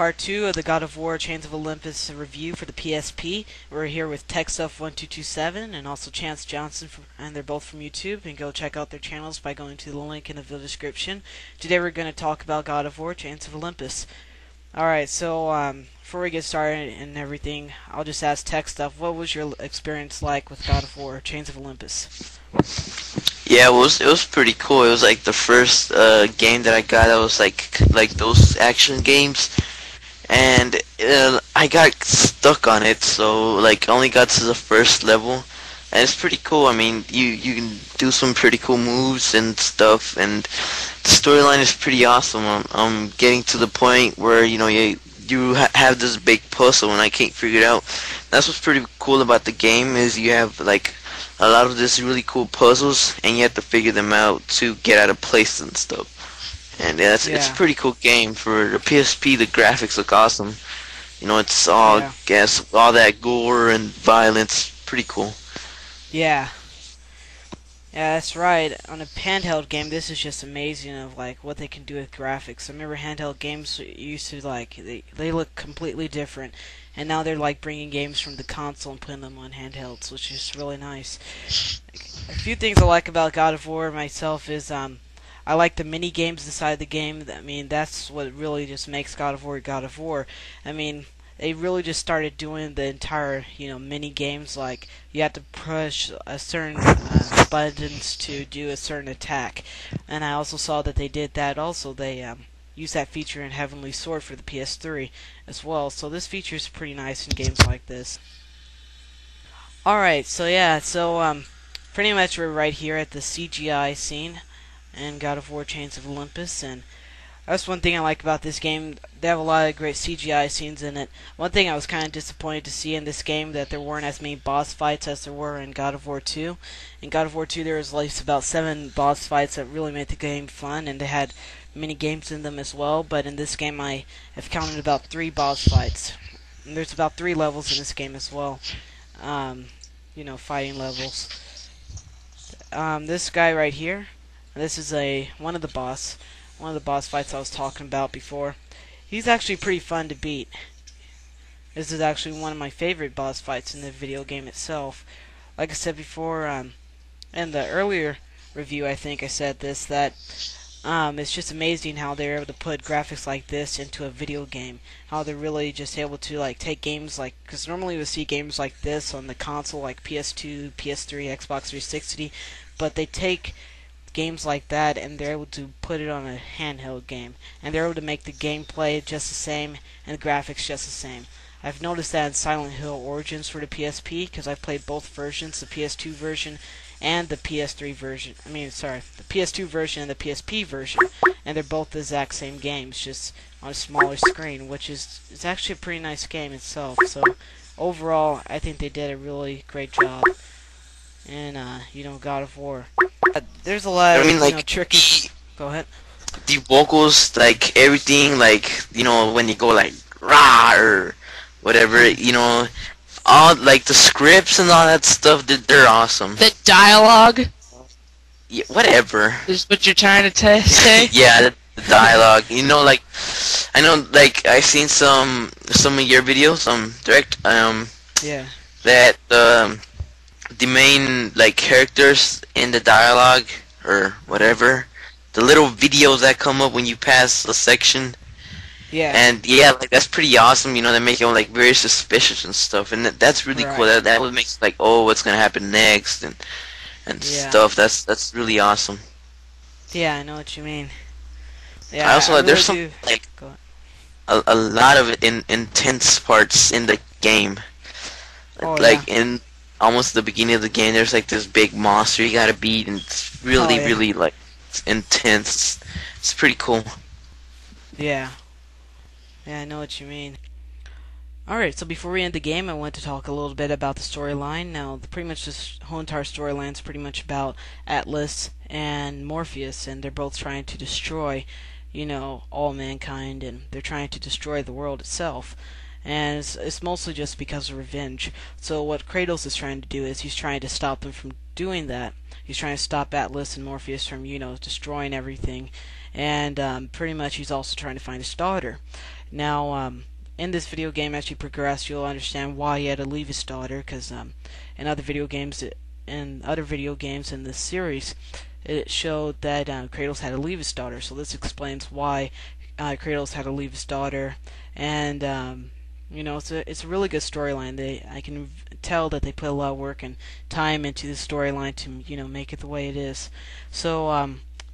part 2 of the God of War Chains of Olympus review for the PSP. We're here with TechStuff1227 and also Chance Johnson, and they're both from YouTube. And go check out their channels by going to the link in the video description. Today we're going to talk about God of War Chains of Olympus. Alright, so before we get started and everything, I'll just ask TechStuff, what was your experience like with God of War Chains of Olympus? Yeah, it was pretty cool. It was like the first game that I got. That was like those action games, and I got stuck on it. So like only got to the first level, and it's pretty cool. I mean, you can do some pretty cool moves and stuff, and the storyline is pretty awesome. I'm getting to the point where you have this big puzzle and I can't figure it out. That's what's pretty cool about the game, is you have like a lot of these really cool puzzles, and you have to figure them out to get out of place and stuff. And it's a pretty cool game. For the PSP, the graphics look awesome. It's all all that gore and violence. Pretty cool. Yeah. Yeah, that's right. On a handheld game, this is just amazing of like what they can do with graphics. I remember handheld games used to they look completely different, and now they're like bringing games from the console and putting them on handhelds, which is really nice. A few things I like about God of War myself is I like the mini games inside the game. I mean, that's what really just makes God of War God of War. I mean, they really just started doing the entire, mini games, like you have to push a certain buttons to do a certain attack. And I also saw that they did that also. They used that feature in Heavenly Sword for the PS3 as well. So this feature is pretty nice in games like this. Alright, so yeah, pretty much we're right here at the CGI scene in God of War Chains of Olympus, and that's one thing I like about this game. They have a lot of great CGI scenes in it. One thing I was kind of disappointed to see in this game, that there weren't as many boss fights as there were in God of War 2. In God of War 2 there was like about 7 boss fights that really made the game fun, and they had mini games in them as well. But in this game I have counted about 3 boss fights. And there's about 3 levels in this game as well. Fighting levels. This guy right here, this is one of the boss fights I was talking about before. He's actually pretty fun to beat. This is actually one of my favorite boss fights in the video game itself. Like I said before, in the earlier review, I think I said this, that it's just amazing how they're able to put graphics like this into a video game. How they're really just able to take games because normally we see games like this on the console, like PS2, PS3, Xbox 360, but they take games like that and they're able to put it on a handheld game, and they're able to make the gameplay just the same and the graphics just the same. I've noticed that in Silent Hill Origins for the PSP, because I've played both versions, the PS2 version and the PS3 version. The PS2 version and the PSP version, and they're both the exact same games, just on a smaller screen, which it's actually a pretty nice game itself. So overall, I think they did a really great job in God of War. There's a lot of tricky. Go ahead. The vocals, everything, when you go rah or whatever, all the scripts and all that stuff, they're awesome. The dialogue. Yeah, whatever. Is what you're trying to say? Yeah, the dialogue. I know, I've seen some of your videos, direct, that the main characters in the dialogue or whatever, the little videos that come up when you pass a section, and that's pretty awesome. They make you very suspicious and stuff, and that's really cool. That would make oh, what's gonna happen next and stuff. That's really awesome. Yeah, I know what you mean. Yeah, I also really there's some a lot of intense parts in the game. In almost the beginning of the game, there's this big monster you gotta beat, and it's really it's intense. It's pretty cool. Yeah, I know what you mean. Alright, so before we end the game, I want to talk a little bit about the storyline. Now, pretty much this whole entire storyline is pretty much about Atlas and Morpheus, and they're both trying to destroy, all mankind, and they're trying to destroy the world itself. And it's mostly just because of revenge. So what Kratos is trying to do is he's trying to stop them from doing that. He's trying to stop Atlas and Morpheus from, destroying everything. And pretty much he's also trying to find his daughter. Now, in this video game, as you progress, you'll understand why he had to leave his daughter. Because in other video games, in this series, it showed that Kratos had to leave his daughter. So this explains why Kratos had to leave his daughter, and it's a really good storyline. I can tell that they put a lot of work and time into the storyline to make it the way it is. So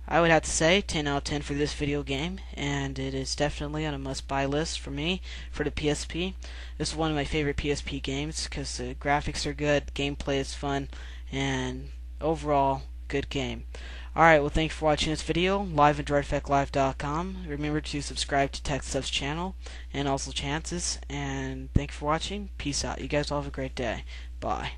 I would have to say 10 out of 10 for this video game, and it is definitely on a must-buy list for me for the PSP. This is one of my favorite PSP games because the graphics are good, gameplay is fun, and overall good game. Alright, well, thanks for watching this video, live at DroidEffectLive.com. Remember to subscribe to TechStuff's channel, and also Chances, and thanks for watching. Peace out. You guys all have a great day. Bye.